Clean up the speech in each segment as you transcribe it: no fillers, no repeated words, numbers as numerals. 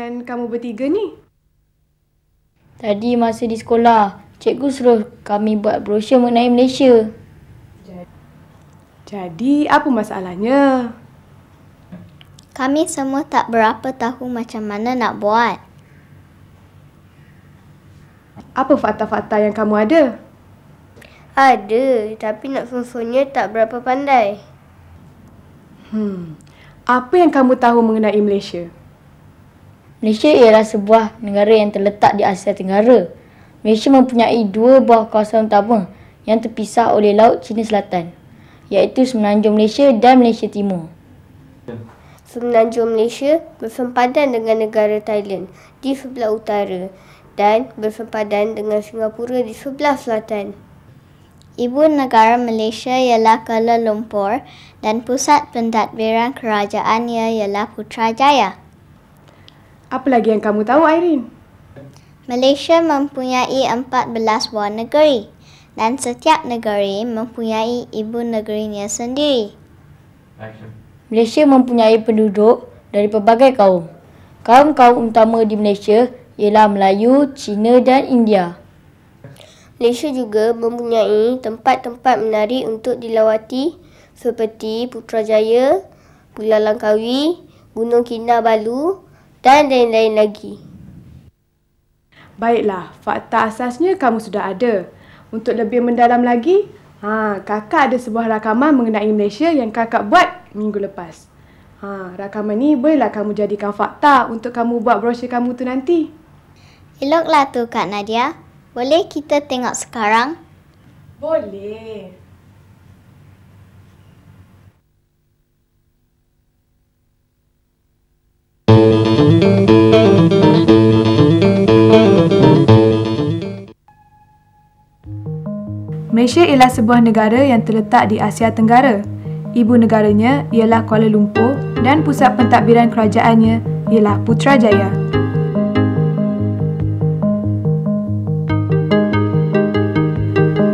dengan kamu bertiga ni? Tadi masa di sekolah, cikgu suruh kami buat brosur mengenai Malaysia. Jadi, apa masalahnya? Kami semua tak berapa tahu macam mana nak buat. Apa fakta-fakta yang kamu ada? Ada, tapi nak susunnya tak berapa pandai. Apa yang kamu tahu mengenai Malaysia? Malaysia ialah sebuah negara yang terletak di Asia Tenggara. Malaysia mempunyai dua buah kawasan utama yang terpisah oleh Laut Cina Selatan, iaitu Semenanjung Malaysia dan Malaysia Timur. Semenanjung Malaysia bersempadan dengan negara Thailand di sebelah utara dan bersempadan dengan Singapura di sebelah selatan. Ibu negara Malaysia ialah Kuala Lumpur dan pusat pentadbiran kerajaannya ialah Putrajaya. Apa lagi yang kamu tahu, Irene? Malaysia mempunyai 14 buah negeri dan setiap negeri mempunyai ibu negerinya sendiri. Malaysia mempunyai penduduk dari pelbagai kaum. Kaum-kaum utama di Malaysia ialah Melayu, Cina dan India. Malaysia juga mempunyai tempat-tempat menarik untuk dilawati seperti Putrajaya, Pulau Langkawi, Gunung Kinabalu dan lain-lain lagi. Baiklah, fakta asasnya kamu sudah ada. Untuk lebih mendalam lagi, kakak ada sebuah rakaman mengenai Malaysia yang kakak buat minggu lepas. Rakaman ni bolehlah kamu jadikan fakta untuk kamu buat brosur kamu tu nanti. Eloklah tu Kak Nadia. Boleh kita tengok sekarang? Boleh. Malaysia ialah sebuah negara yang terletak di Asia Tenggara. Ibu negaranya ialah Kuala Lumpur dan pusat pentadbiran kerajaannya ialah Putrajaya.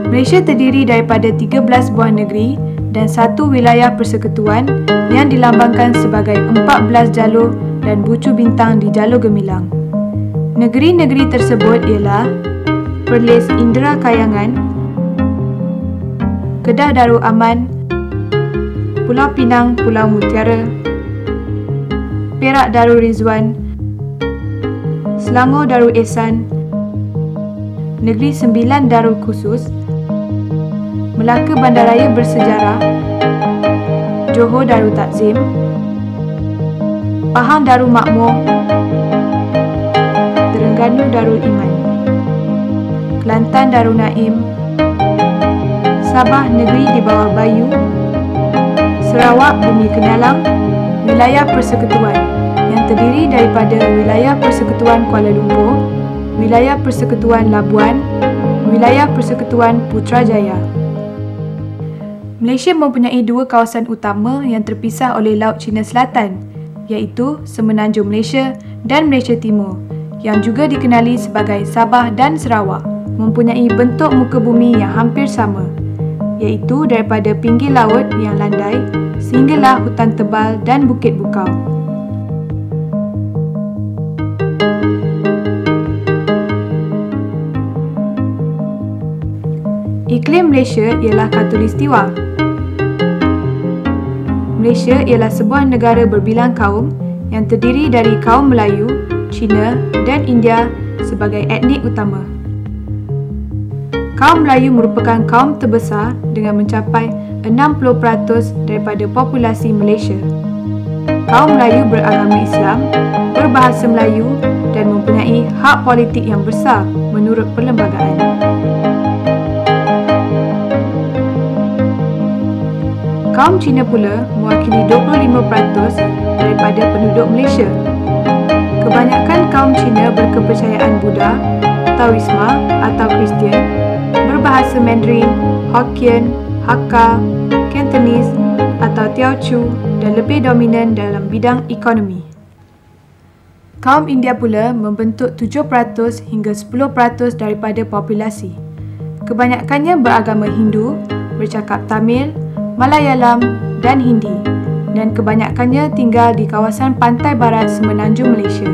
Malaysia terdiri daripada 13 buah negeri dan satu wilayah persekutuan yang dilambangkan sebagai 14 jalur dan bucu bintang di jalur gemilang. Negeri-negeri tersebut ialah Perlis Indera Kayangan, Kedah Darul Aman, Pulau Pinang Pulau Mutiara, Perak Darul Rizwan, Selangor Darul Ehsan, Negeri Sembilan Darul Khusus, Melaka Bandaraya Bersejarah, Johor Darul Takzim, Pahang Darul Makmur, Terengganu Darul Iman, Kelantan Darul Naim, Sabah Negeri di Bawah Bayu, Sarawak Bumi Kenalang, Wilayah Persekutuan yang terdiri daripada Wilayah Persekutuan Kuala Lumpur, Wilayah Persekutuan Labuan, Wilayah Persekutuan Putrajaya. Malaysia mempunyai dua kawasan utama yang terpisah oleh Laut Cina Selatan, iaitu Semenanjung Malaysia dan Malaysia Timur, yang juga dikenali sebagai Sabah dan Sarawak, mempunyai bentuk muka bumi yang hampir sama, iaitu daripada pinggir laut yang landai sehinggalah hutan tebal dan bukit bukau. Iklim Malaysia ialah khatulistiwa. Malaysia ialah sebuah negara berbilang kaum yang terdiri dari kaum Melayu, Cina dan India sebagai etnik utama. Kaum Melayu merupakan kaum terbesar dengan mencapai 60% daripada populasi Malaysia. Kaum Melayu beragama Islam, berbahasa Melayu dan mempunyai hak politik yang besar menurut perlembagaan. Kaum Cina pula mewakili 25% daripada penduduk Malaysia. Kebanyakan kaum Cina berkepercayaan Buddha, Taoisma atau Kristian, berbahasa Mandarin, Hokkien, Hakka, Cantonese atau Teochew dan lebih dominan dalam bidang ekonomi. Kaum India pula membentuk 7% hingga 10% daripada populasi. Kebanyakannya beragama Hindu, bercakap Tamil, Malayalam dan Hindi dan kebanyakannya tinggal di kawasan pantai barat Semenanjung Malaysia.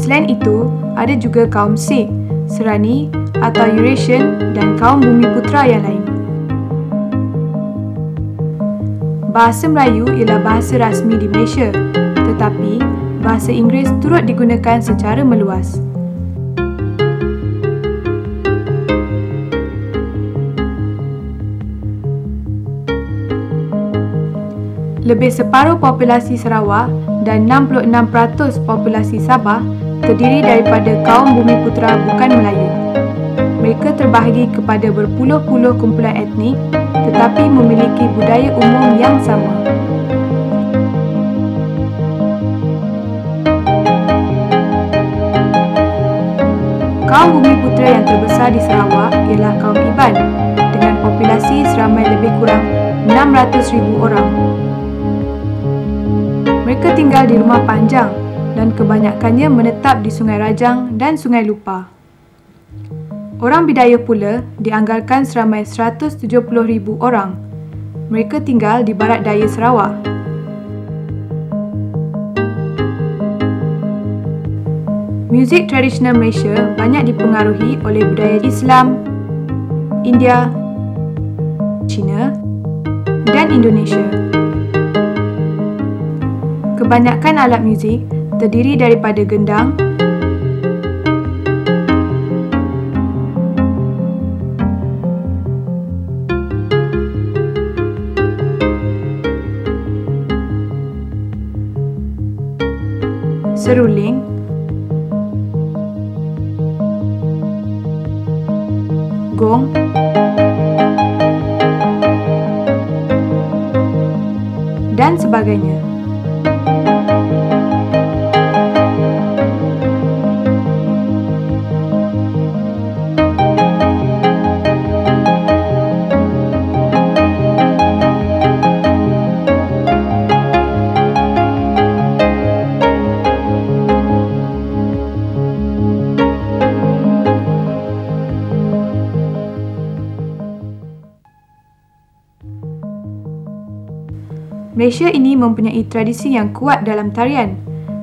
Selain itu, ada juga kaum Sikh, Serani atau Eurasian dan kaum Bumiputera yang lain. Bahasa Melayu ialah bahasa rasmi di Malaysia, tetapi bahasa Inggeris turut digunakan secara meluas. Lebih separuh populasi Sarawak dan 66% populasi Sabah terdiri daripada kaum Bumiputera bukan Melayu. Mereka terbahagi kepada berpuluh-puluh kumpulan etnik tetapi memiliki budaya umum yang sama. Kaum Bumiputera yang terbesar di Sarawak ialah kaum Iban dengan populasi seramai lebih kurang 600,000 orang. Mereka tinggal di rumah panjang dan kebanyakannya menetap di Sungai Rajang dan Sungai Lupa. Orang Bidayuh pula dianggarkan seramai 170,000 orang. Mereka tinggal di barat daya Sarawak. Muzik tradisional Malaysia banyak dipengaruhi oleh budaya Islam, India, China dan Indonesia. Kebanyakan alat muzik terdiri daripada gendang, seruling, gong, dan sebagainya. Malaysia ini mempunyai tradisi yang kuat dalam tarian.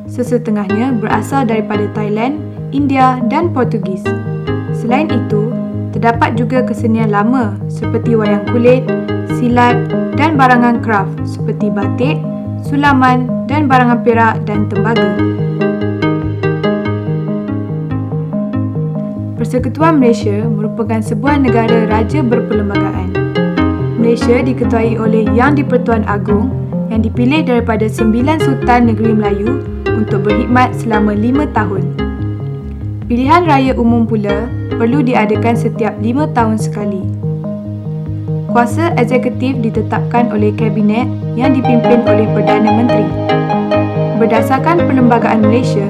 Sesetengahnya berasal daripada Thailand, India dan Portugis. Selain itu, terdapat juga kesenian lama seperti wayang kulit, silat dan barangan kraft seperti batik, sulaman dan barangan perak dan tembaga. Persekutuan Malaysia merupakan sebuah negara raja berperlembagaan. Malaysia diketuai oleh Yang di-Pertuan Agong yang dipilih daripada 9 Sultan Negeri Melayu untuk berkhidmat selama 5 tahun. Pilihan raya umum pula perlu diadakan setiap 5 tahun sekali. Kuasa eksekutif ditetapkan oleh Kabinet yang dipimpin oleh Perdana Menteri. Berdasarkan Perlembagaan Malaysia,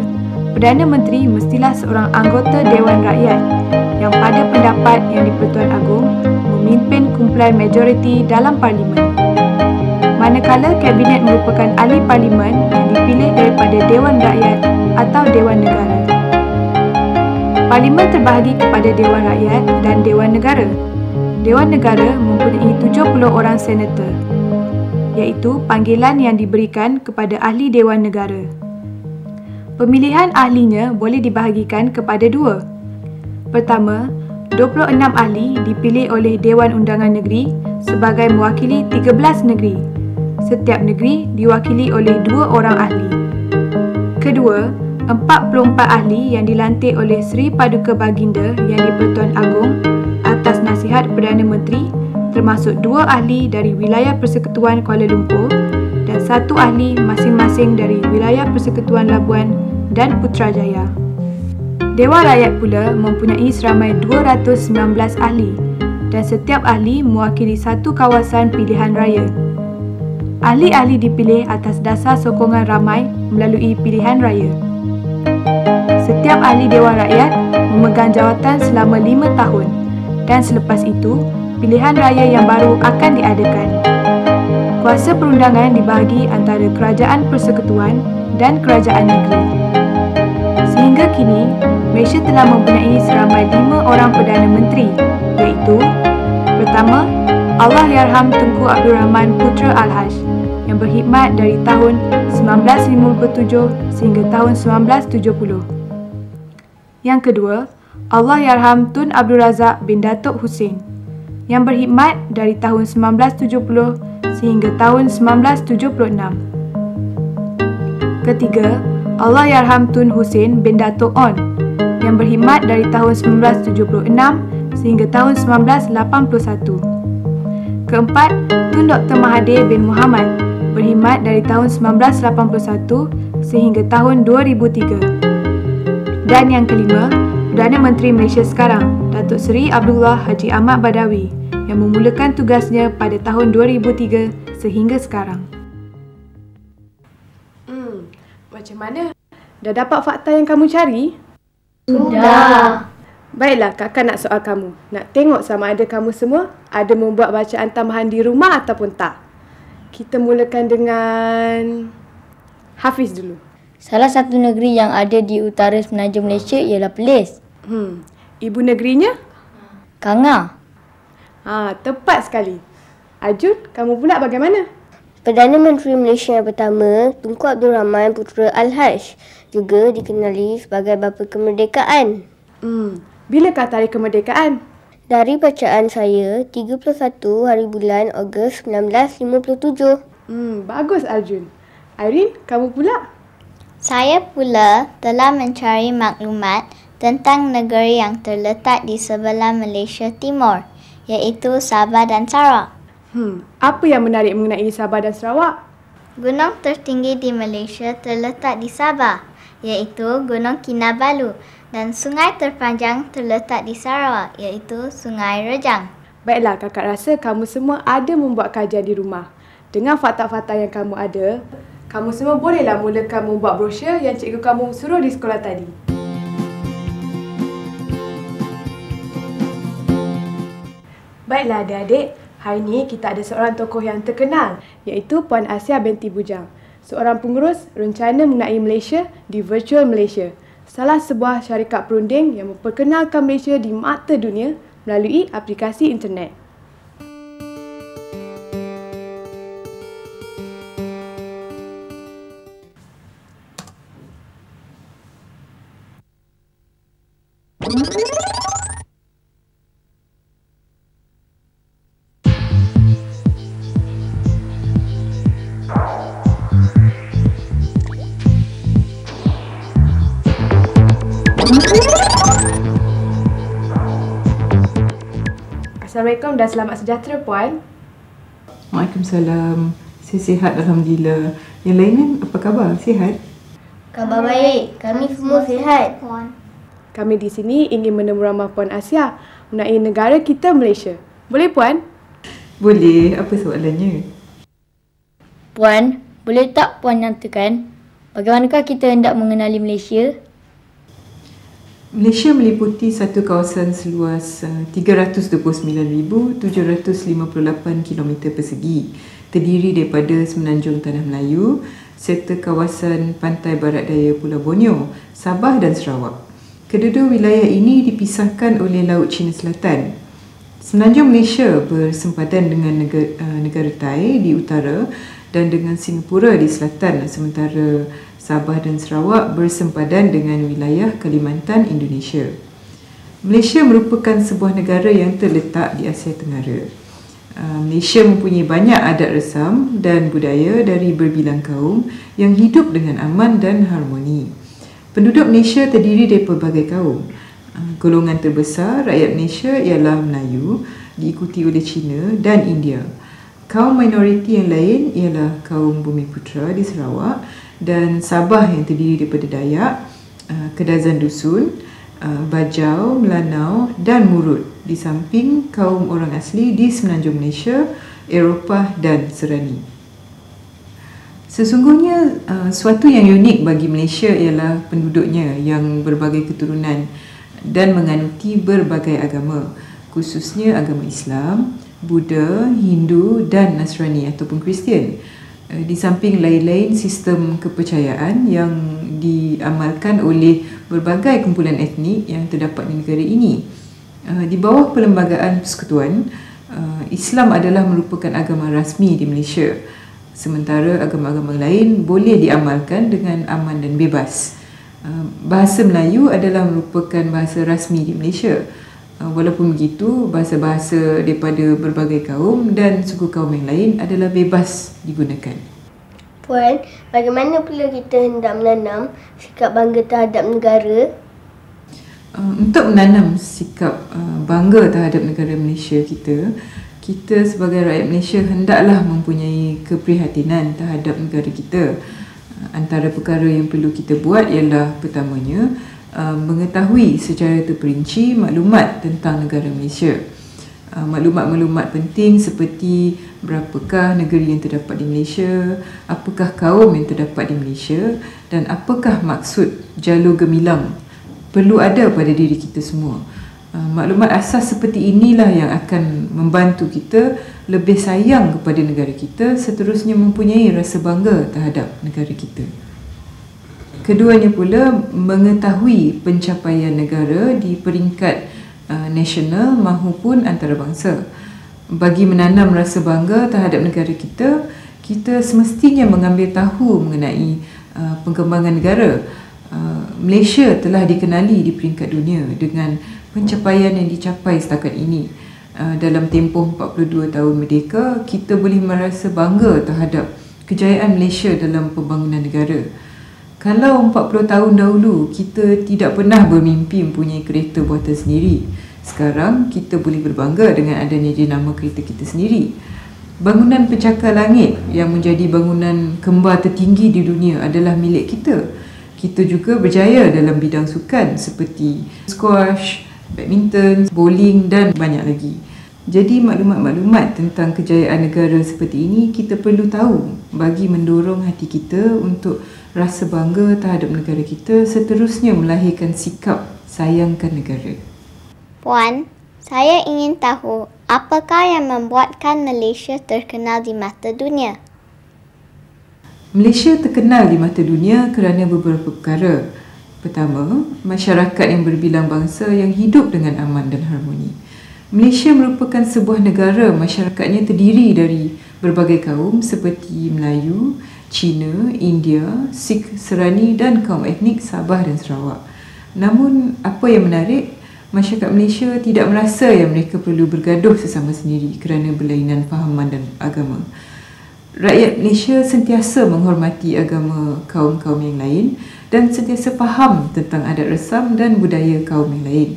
Perdana Menteri mestilah seorang anggota Dewan Rakyat yang pada pendapat Yang di-Pertuan Agong memimpin kumpulan majoriti dalam Parlimen. Manakala Kabinet merupakan ahli Parlimen yang dipilih daripada Dewan Rakyat atau Dewan Negara. Parlimen terbahagi kepada Dewan Rakyat dan Dewan Negara. Dewan Negara mempunyai 70 orang senator, iaitu panggilan yang diberikan kepada ahli Dewan Negara. Pemilihan ahlinya boleh dibahagikan kepada dua. Pertama, 26 ahli dipilih oleh Dewan Undangan Negeri sebagai mewakili 13 negeri. Setiap negeri diwakili oleh 2 orang ahli. Kedua, 44 ahli yang dilantik oleh Seri Paduka Baginda Yang di-Pertuan Agong atas nasihat Perdana Menteri, termasuk 2 ahli dari wilayah Persekutuan Kuala Lumpur dan 1 ahli masing-masing dari wilayah Persekutuan Labuan dan Putrajaya. Dewan Rakyat pula mempunyai seramai 219 ahli dan setiap ahli mewakili satu kawasan pilihan raya. Ahli-ahli dipilih atas dasar sokongan ramai melalui pilihan raya. Setiap ahli Dewan Rakyat memegang jawatan selama 5 tahun dan selepas itu, pilihan raya yang baru akan diadakan. Kuasa perundangan dibahagi antara Kerajaan Persekutuan dan Kerajaan Negeri. Sehingga kini, Malaysia telah mempunyai seramai 5 orang Perdana Menteri, iaitu pertama, Allahyarham Tunku Abdul Rahman Putra Al-Haj yang berkhidmat dari tahun 1957 sehingga tahun 1970. Yang kedua, Allahyarham Tun Abdul Razak bin Datuk Hussein yang berkhidmat dari tahun 1970 sehingga tahun 1976. Ketiga, Allahyarham Tun Hussein bin Datuk On yang berkhidmat dari tahun 1976 sehingga tahun 1981. Keempat, Tun Dr. Mahathir bin Mohamad berkhidmat dari tahun 1981 sehingga tahun 2003. Dan yang kelima, Perdana Menteri Malaysia sekarang, Datuk Seri Abdullah Haji Ahmad Badawi yang memulakan tugasnya pada tahun 2003 sehingga sekarang. Macam mana? Dah dapat fakta yang kamu cari? Sudah. Baiklah, kakak nak soal kamu. Nak tengok sama ada kamu semua ada membuat bacaan tambahan di rumah ataupun tak. Kita mulakan dengan Hafiz dulu. Salah satu negeri yang ada di utara semenanjung Malaysia ialah Perlis. Ibu negerinya? Kanga. Tepat sekali. Ajun, kamu pula bagaimana? Perdana Menteri Malaysia yang pertama, Tunku Abdul Rahman Putera Al-Haj, juga dikenali sebagai Bapa Kemerdekaan. Bilakah tarikh kemerdekaan? Dari bacaan saya, 31 hari bulan Ogos 1957. Bagus Arjun. Irene, kamu pula? Saya pula telah mencari maklumat tentang negeri yang terletak di sebelah Malaysia Timur, iaitu Sabah dan Sarawak. Apa yang menarik mengenai Sabah dan Sarawak? Gunung tertinggi di Malaysia terletak di Sabah, iaitu Gunung Kinabalu, dan sungai terpanjang terletak di Sarawak, iaitu Sungai Rejang. Baiklah, kakak rasa kamu semua ada membuat kajian di rumah. Dengan fakta-fakta yang kamu ada, kamu semua bolehlah mulakan membuat brosur yang cikgu kamu suruh di sekolah tadi. Baiklah adik-adik, hari ini kita ada seorang tokoh yang terkenal, iaitu Puan Asia binti Bujang, seorang pengurus rencana mengenai Malaysia di Virtual Malaysia, salah sebuah syarikat perunding yang memperkenalkan Malaysia di mata dunia melalui aplikasi internet. Assalamualaikum dan selamat sejahtera Puan. Waalaikumsalam. Saya sihat Alhamdulillah. Yang lainnya apa khabar? Sihat? Khabar baik, kami semua sihat. Kami di sini ingin menemu ramah Puan Asia mengenai negara kita Malaysia. Boleh Puan? Boleh. Apa soalannya? Puan, boleh tak Puan nyatakan bagaimanakah kita hendak mengenali Malaysia? Malaysia meliputi satu kawasan seluas 329,758 km persegi, terdiri daripada Semenanjung Tanah Melayu serta kawasan pantai barat daya Pulau Borneo, Sabah dan Sarawak. Kedua-dua wilayah ini dipisahkan oleh Laut Cina Selatan. Semenanjung Malaysia bersempadan dengan negara Thai di utara dan dengan Singapura di selatan, sementara Sabah dan Sarawak bersempadan dengan wilayah Kalimantan, Indonesia. Malaysia merupakan sebuah negara yang terletak di Asia Tenggara. Malaysia mempunyai banyak adat resam dan budaya dari berbilang kaum yang hidup dengan aman dan harmoni. Penduduk Malaysia terdiri dari pelbagai kaum. Golongan terbesar rakyat Malaysia ialah Melayu, diikuti oleh Cina dan India. Kaum minoriti yang lain ialah kaum Bumiputera di Sarawak dan Sabah yang terdiri daripada Dayak, Kedazan Dusun, Bajau, Melanau dan Murut, di samping kaum orang asli di Semenanjung Malaysia, Eropah dan Serani. Sesungguhnya suatu yang unik bagi Malaysia ialah penduduknya yang berbagai keturunan dan menganuti berbagai agama, khususnya agama Islam, Buddha, Hindu dan Nasrani ataupun Kristian. Di samping lain-lain sistem kepercayaan yang diamalkan oleh berbagai kumpulan etnik yang terdapat di negara ini. Di bawah Perlembagaan Persekutuan, Islam adalah merupakan agama rasmi di Malaysia, sementara agama-agama lain boleh diamalkan dengan aman dan bebas. Bahasa Melayu adalah merupakan bahasa rasmi di Malaysia. Walaupun begitu, bahasa-bahasa daripada berbagai kaum dan suku kaum yang lain adalah bebas digunakan. Puan, bagaimana pula kita hendak menanam sikap bangga terhadap negara? Untuk menanam sikap bangga terhadap negara Malaysia kita sebagai rakyat Malaysia hendaklah mempunyai keprihatinan terhadap negara kita. Antara perkara yang perlu kita buat ialah pertamanya, mengetahui secara terperinci maklumat tentang negara Malaysia. Maklumat-maklumat penting seperti berapakah negeri yang terdapat di Malaysia, apakah kaum yang terdapat di Malaysia dan apakah maksud jalur gemilang perlu ada pada diri kita semua. Maklumat asas seperti inilah yang akan membantu kita lebih sayang kepada negara kita, seterusnya mempunyai rasa bangga terhadap negara kita. Keduanya pula, mengetahui pencapaian negara di peringkat nasional maupun antarabangsa. Bagi menanam rasa bangga terhadap negara kita, kita semestinya mengambil tahu mengenai perkembangan negara. Malaysia telah dikenali di peringkat dunia dengan pencapaian yang dicapai setakat ini. Dalam tempoh 42 tahun merdeka, kita boleh merasa bangga terhadap kejayaan Malaysia dalam pembangunan negara. Kalau 40 tahun dahulu kita tidak pernah bermimpi mempunyai kereta buatan sendiri, sekarang kita boleh berbangga dengan adanya jenama kereta kita sendiri. Bangunan pencakar langit yang menjadi bangunan kembar tertinggi di dunia adalah milik kita. Kita juga berjaya dalam bidang sukan seperti squash, badminton, bowling dan banyak lagi. Jadi maklumat-maklumat tentang kejayaan negara seperti ini kita perlu tahu bagi mendorong hati kita untuk rasa bangga terhadap negara kita, seterusnya melahirkan sikap sayangkan negara. Puan, saya ingin tahu apakah yang membuatkan Malaysia terkenal di mata dunia? Malaysia terkenal di mata dunia kerana beberapa perkara. Pertama, masyarakat yang berbilang bangsa yang hidup dengan aman dan harmoni. Malaysia merupakan sebuah negara, masyarakatnya terdiri dari berbagai kaum seperti Melayu, Cina, India, Sikh, Serani dan kaum etnik Sabah dan Sarawak. Namun, apa yang menarik, masyarakat Malaysia tidak merasa yang mereka perlu bergaduh sesama sendiri kerana berlainan fahaman dan agama. Rakyat Malaysia sentiasa menghormati agama kaum-kaum yang lain dan sentiasa faham tentang adat resam dan budaya kaum yang lain.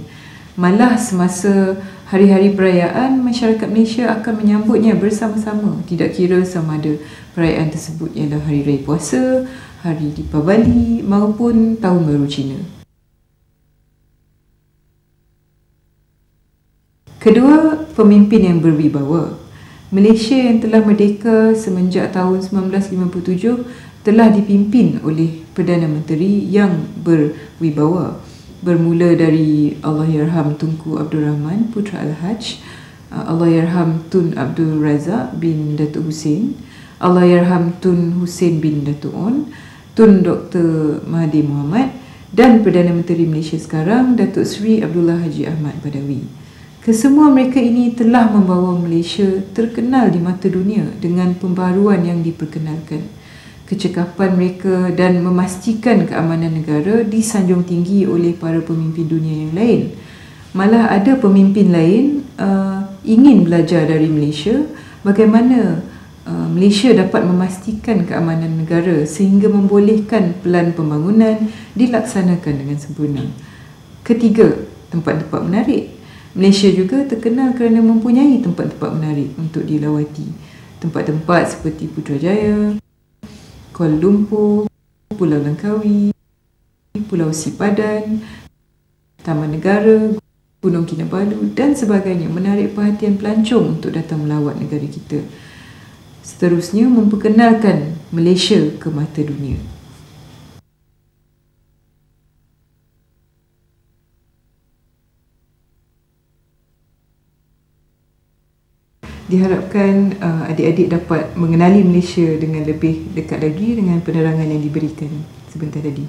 Malah semasa hari-hari perayaan, masyarakat Malaysia akan menyambutnya bersama-sama, tidak kira sama ada perayaan tersebut ialah Hari Raya Puasa, Hari Deepavali maupun Tahun Baru Cina. Kedua, pemimpin yang berwibawa. Malaysia yang telah merdeka semenjak tahun 1957 telah dipimpin oleh Perdana Menteri yang berwibawa. Bermula dari Allahyarham Tunku Abdul Rahman Putra Al-Haj, Allahyarham Tun Abdul Razak bin Datuk Hussein, Allahyarham Tun Hussein bin Datuk On, Tun Dr. Mahathir Mohamad dan Perdana Menteri Malaysia sekarang Datuk Seri Abdullah Haji Ahmad Badawi. Kesemua mereka ini telah membawa Malaysia terkenal di mata dunia dengan pembaharuan yang diperkenalkan. Kecekapan mereka dan memastikan keamanan negara disanjung tinggi oleh para pemimpin dunia yang lain. Malah ada pemimpin lain ingin belajar dari Malaysia bagaimana Malaysia dapat memastikan keamanan negara sehingga membolehkan pelan pembangunan dilaksanakan dengan sempurna. Ketiga, tempat-tempat menarik. Malaysia juga terkenal kerana mempunyai tempat-tempat menarik untuk dilawati. Tempat-tempat seperti Putrajaya, Kuala Lumpur, Pulau Langkawi, Pulau Sipadan, Taman Negara, Gunung Kinabalu dan sebagainya menarik perhatian pelancong untuk datang melawat negara kita. Seterusnya, memperkenalkan Malaysia ke mata dunia. Diharapkan adik-adik dapat mengenali Malaysia dengan lebih dekat lagi dengan penerangan yang diberikan sebentar tadi.